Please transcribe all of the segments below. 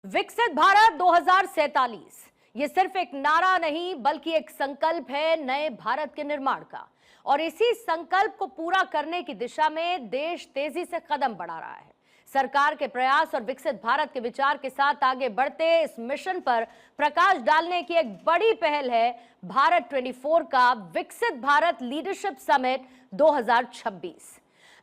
विकसित भारत 2047 ये सिर्फ एक नारा नहीं बल्कि एक संकल्प है नए भारत के निर्माण का। और इसी संकल्प को पूरा करने की दिशा में देश तेजी से कदम बढ़ा रहा है। सरकार के प्रयास और विकसित भारत के विचार के साथ आगे बढ़ते इस मिशन पर प्रकाश डालने की एक बड़ी पहल है भारत 24 का विकसित भारत लीडरशिप समिट 2026।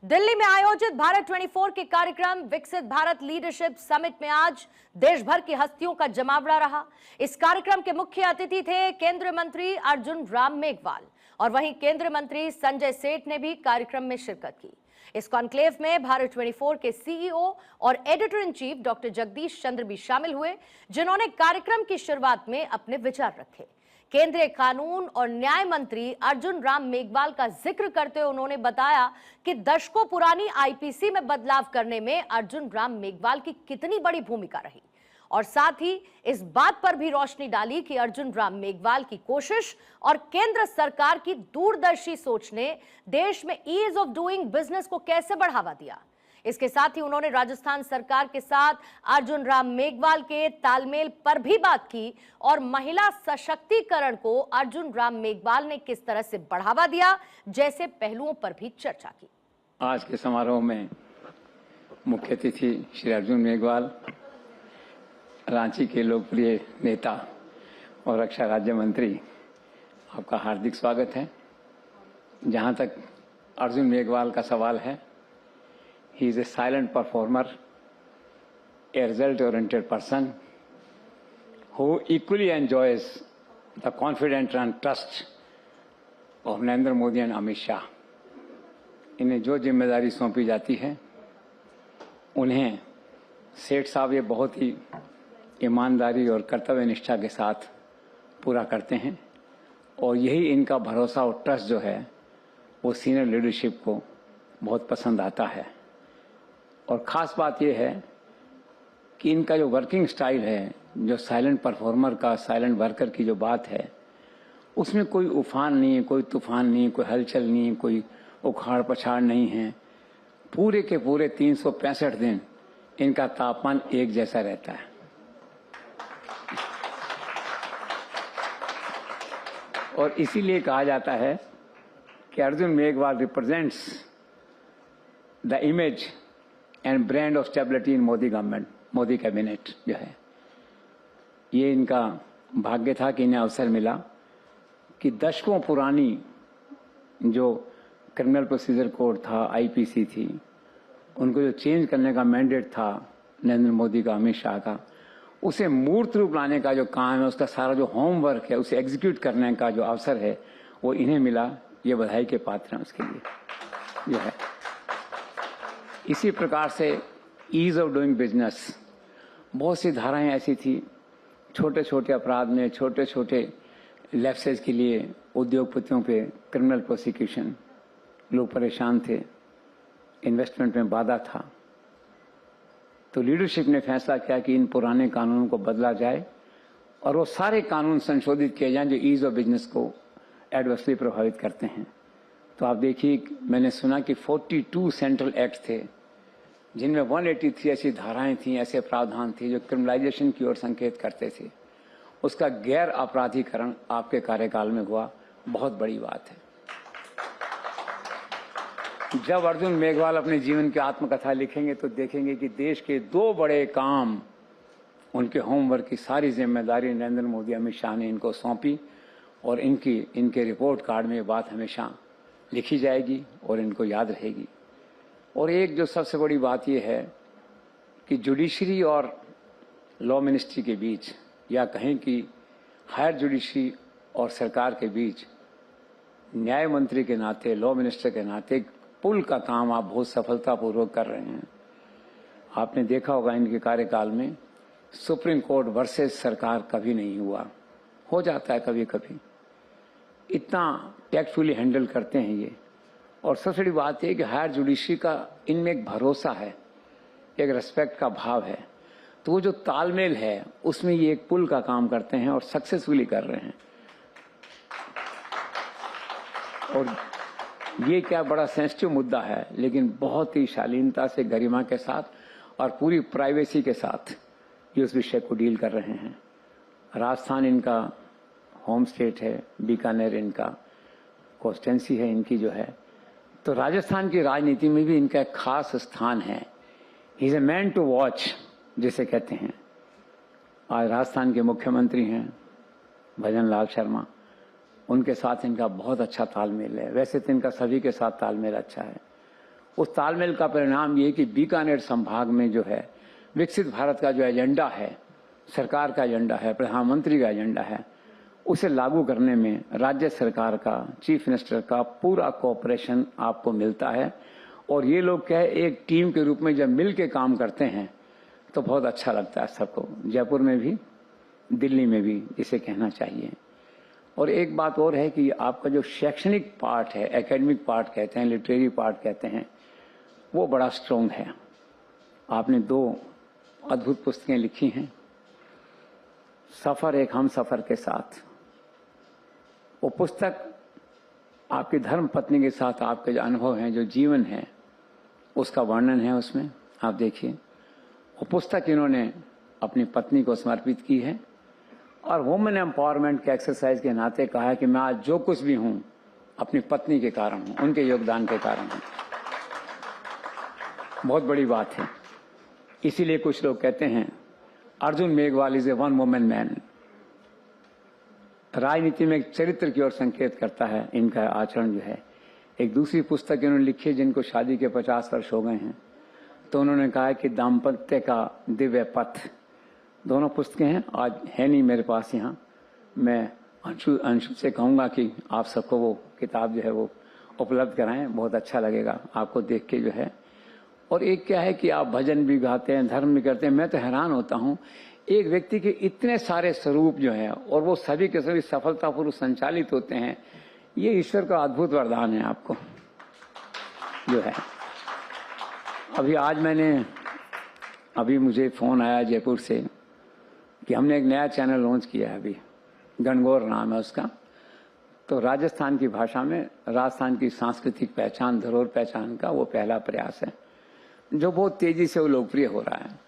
दिल्ली में आयोजित भारत 24 के कार्यक्रम विकसित भारत लीडरशिप समिट में आज देश भर की हस्तियों का जमावड़ा रहा। इस कार्यक्रम के मुख्य अतिथि थे केंद्रीय मंत्री अर्जुन राम मेघवाल और वहीं केंद्रीय मंत्री संजय सेठ ने भी कार्यक्रम में शिरकत की। इस कॉन्क्लेव में भारत 24 के सीईओ और editor in chief doctor Jagdish Chandra भी शामिल हुए, जिन्होंने कार्यक्रम की शुरुआत में अपने विचार रखे। केंद्रीय कानून और न्याय मंत्री अर्जुन राम मेघवाल का जिक्र करते हुए उन्होंने बताया कि दशकों पुरानी आईपीसी में बदलाव करने में अर्जुन राम मेघवाल की कितनी बड़ी भूमिका रही और साथ ही इस बात पर भी रोशनी डाली कि अर्जुन राम मेघवाल की कोशिश और केंद्र सरकार की दूरदर्शी सोच ने देश में ईज ऑफ डूइंग बिजनेस को कैसे बढ़ावा दिया। इसके साथ ही उन्होंने राजस्थान सरकार के साथ अर्जुन राम मेघवाल के तालमेल पर भी बात की और महिला सशक्तिकरण को अर्जुन राम मेघवाल ने किस तरह से बढ़ावा दिया जैसे पहलुओं पर भी चर्चा की। आज के समारोह में मुख्य अतिथि श्री अर्जुन मेघवाल, रांची के लोकप्रिय नेता और रक्षा राज्य मंत्री, आपका हार्दिक स्वागत है। जहां तक अर्जुन मेघवाल का सवाल है, he is a silent performer, a result-oriented person who equally enjoys the confidence and trust of Narendra Modi and Amit Shah. इन्हें जो जिम्मेदारी सौंपी जाती है उन्हें सेठ साहब ये बहुत ही ईमानदारी और कर्तव्य निष्ठा के साथ पूरा करते हैं और यही इनका भरोसा और ट्रस्ट जो है वो सीनियर लीडरशिप को बहुत पसंद आता है। और ख़ास बात यह है कि इनका जो वर्किंग स्टाइल है, जो साइलेंट परफॉर्मर का, साइलेंट वर्कर की जो बात है, उसमें कोई उफान नहीं है, कोई तूफान नहीं है, कोई हलचल नहीं है, कोई उखाड़ पछाड़ नहीं है। पूरे के पूरे 365 दिन इनका तापमान एक जैसा रहता है। और इसीलिए कहा जाता है कि Arjun Meghwal represents the image and brand of stability in Modi government, Modi cabinet जो है। ये इनका भाग्य था कि इन्हें अवसर मिला कि दशकों पुरानी जो क्रिमिनल प्रोसीजर कोड था, आईपीसी थी, उनको जो चेंज करने का मैंडेट था नरेंद्र मोदी का, अमित शाह का, उसे मूर्त रूप लाने का जो काम है, उसका सारा जो होमवर्क है, उसे एग्जीक्यूट करने का जो अवसर है वो इन्हें मिला। ये बधाई के पात्र हैं उसके लिए जो है। इसी प्रकार से ईज ऑफ डूइंग बिजनेस, बहुत सी धाराएं ऐसी थी, छोटे छोटे अपराध में, छोटे छोटे लैप्सेज के लिए उद्योगपतियों पे क्रिमिनल प्रोसिक्यूशन, लोग परेशान थे, इन्वेस्टमेंट में बाधा था। तो लीडरशिप ने फैसला किया कि इन पुराने कानूनों को बदला जाए और वो सारे कानून संशोधित किए जाएं जो ईज ऑफ बिजनेस को एडवर्सली प्रभावित करते हैं। तो आप देखिए, मैंने सुना कि 42 सेंट्रल एक्ट थे जिनमें 183 ऐसी धाराएं थी, ऐसे प्रावधान थे जो क्रिमिनलाइजेशन की ओर संकेत करते थे। उसका गैर अपराधीकरण आपके कार्यकाल में हुआ, बहुत बड़ी बात है। जब अर्जुन मेघवाल अपने जीवन की आत्मकथा लिखेंगे तो देखेंगे कि देश के 2 बड़े काम, उनके होमवर्क की सारी जिम्मेदारी नरेंद्र मोदी, अमित शाह ने इनको सौंपी और इनके रिपोर्ट कार्ड में ये बात हमेशा लिखी जाएगी और इनको याद रहेगी। और एक जो सबसे बड़ी बात यह है कि जुडिशरी और लॉ मिनिस्ट्री के बीच, या कहें कि हायर जुडिशरी और सरकार के बीच, न्याय मंत्री के नाते, लॉ मिनिस्टर के नाते एक पुल का काम आप बहुत सफलतापूर्वक कर रहे हैं। आपने देखा होगा इनके कार्यकाल में सुप्रीम कोर्ट वर्सेस सरकार कभी नहीं हुआ, हो जाता है कभी कभी। इतना टैक्टफुली हैंडल करते हैं ये। और सबसे बड़ी बात है कि हायर जुडिशरी का इनमें एक भरोसा है, एक रिस्पेक्ट का भाव है। तो वो जो तालमेल है उसमें ये एक पुल का काम करते हैं और सक्सेसफुली कर रहे हैं। और ये क्या बड़ा सेंसिटिव मुद्दा है, लेकिन बहुत ही शालीनता से, गरिमा के साथ और पूरी प्राइवेसी के साथ ये उस विषय को डील कर रहे हैं। राजस्थान इनका होम स्टेट है, बीकानेर इनका कॉन्स्टिट्यूंसी है इनकी जो है, तो राजस्थान की राजनीति में भी इनका एक खास स्थान है। He is a man to watch जिसे कहते हैं। आज राजस्थान के मुख्यमंत्री हैं भजन लाल शर्मा, उनके साथ इनका बहुत अच्छा तालमेल है। वैसे तो इनका सभी के साथ तालमेल अच्छा है। उस तालमेल का परिणाम ये कि बीकानेर संभाग में जो है विकसित भारत का जो एजेंडा है, सरकार का एजेंडा है, प्रधानमंत्री का एजेंडा है, उसे लागू करने में राज्य सरकार का, चीफ मिनिस्टर का पूरा कोऑपरेशन आपको मिलता है। और ये लोग क्या है, एक टीम के रूप में जब मिल के काम करते हैं तो बहुत अच्छा लगता है सबको, जयपुर में भी, दिल्ली में भी, इसे कहना चाहिए। और एक बात और है कि आपका जो शैक्षणिक पार्ट है, एकेडमिक पार्ट कहते हैं, लिटरेरी पार्ट कहते हैं, वो बड़ा स्ट्रॉन्ग है। आपने 2 अद्भुत पुस्तकें लिखी हैं, सफर एक हम सफर के साथ। वो पुस्तक आपकी धर्म पत्नी के साथ आपके जो अनुभव हैं, जो जीवन है, उसका वर्णन है उसमें, आप देखिए। वो पुस्तक इन्होंने अपनी पत्नी को समर्पित की है और वुमेन एम्पावरमेंट के एक्सरसाइज के नाते कहा है कि मैं आज जो कुछ भी हूं अपनी पत्नी के कारण हूं, उनके योगदान के कारण हूं। बहुत बड़ी बात है। इसीलिए कुछ लोग कहते हैं Arjun Meghwal is a one women man. राजनीति में एक चरित्र की ओर संकेत करता है इनका आचरण जो है। एक दूसरी पुस्तक इन्होंने लिखी है, जिनको शादी के 50 वर्ष हो गए हैं, तो उन्होंने कहा है कि दाम्पत्य का दिव्य पथ। दोनों पुस्तकें हैं, आज है नहीं मेरे पास यहाँ। मैं अंशु से कहूंगा कि आप सबको वो किताब जो है वो उपलब्ध कराएं, बहुत अच्छा लगेगा आपको देख के जो है। और एक क्या है कि आप भजन भी गाते हैं, धर्म भी करते हैं। मैं तो हैरान होता हूं, एक व्यक्ति के इतने सारे स्वरूप जो हैं और वो सभी के सभी सफलतापूर्वक संचालित होते हैं, ये ईश्वर का अद्भुत वरदान है आपको जो है। अभी मुझे फोन आया जयपुर से कि हमने एक नया चैनल लॉन्च किया है, अभी गणगौर नाम है उसका। तो राजस्थान की भाषा में राजस्थान की सांस्कृतिक पहचान, धरोहर पहचान का वो पहला प्रयास है, जो बहुत तेजी से वो लोकप्रिय हो रहा है।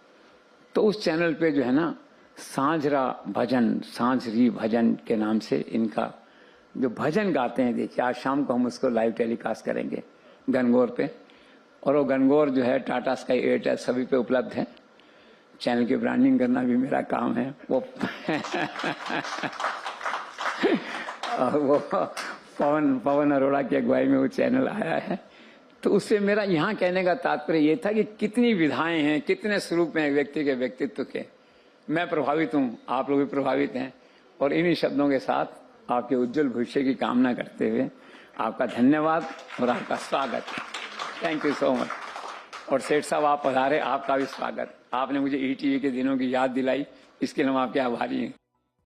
तो उस चैनल पे जो है ना, सांझरा भजन, सांझरी भजन के नाम से इनका जो भजन गाते हैं, देखिए आज शाम को हम उसको लाइव टेलीकास्ट करेंगे गणगौर पे। और वो गणगौर जो है टाटा स्काई, एयरटेल सभी पे उपलब्ध है। चैनल की ब्रांडिंग करना भी मेरा काम है वो और वो पवन अरोड़ा की अगुवाई में वो चैनल आया है। तो उससे मेरा यहाँ कहने का तात्पर्य ये था कि कितनी विधाएं हैं, कितने स्वरूप हैं व्यक्ति के व्यक्तित्व के। मैं प्रभावित हूँ, आप लोग भी प्रभावित हैं। और इन्हीं शब्दों के साथ आपके उज्जवल भविष्य की कामना करते हुए आपका धन्यवाद और आपका स्वागत। Thank you so much. और सेठ साहब आप पधारे, आपका भी स्वागत। आपने मुझे ईटीवी के दिनों की याद दिलाई, इसके लिए हम आपके आभारी हैं।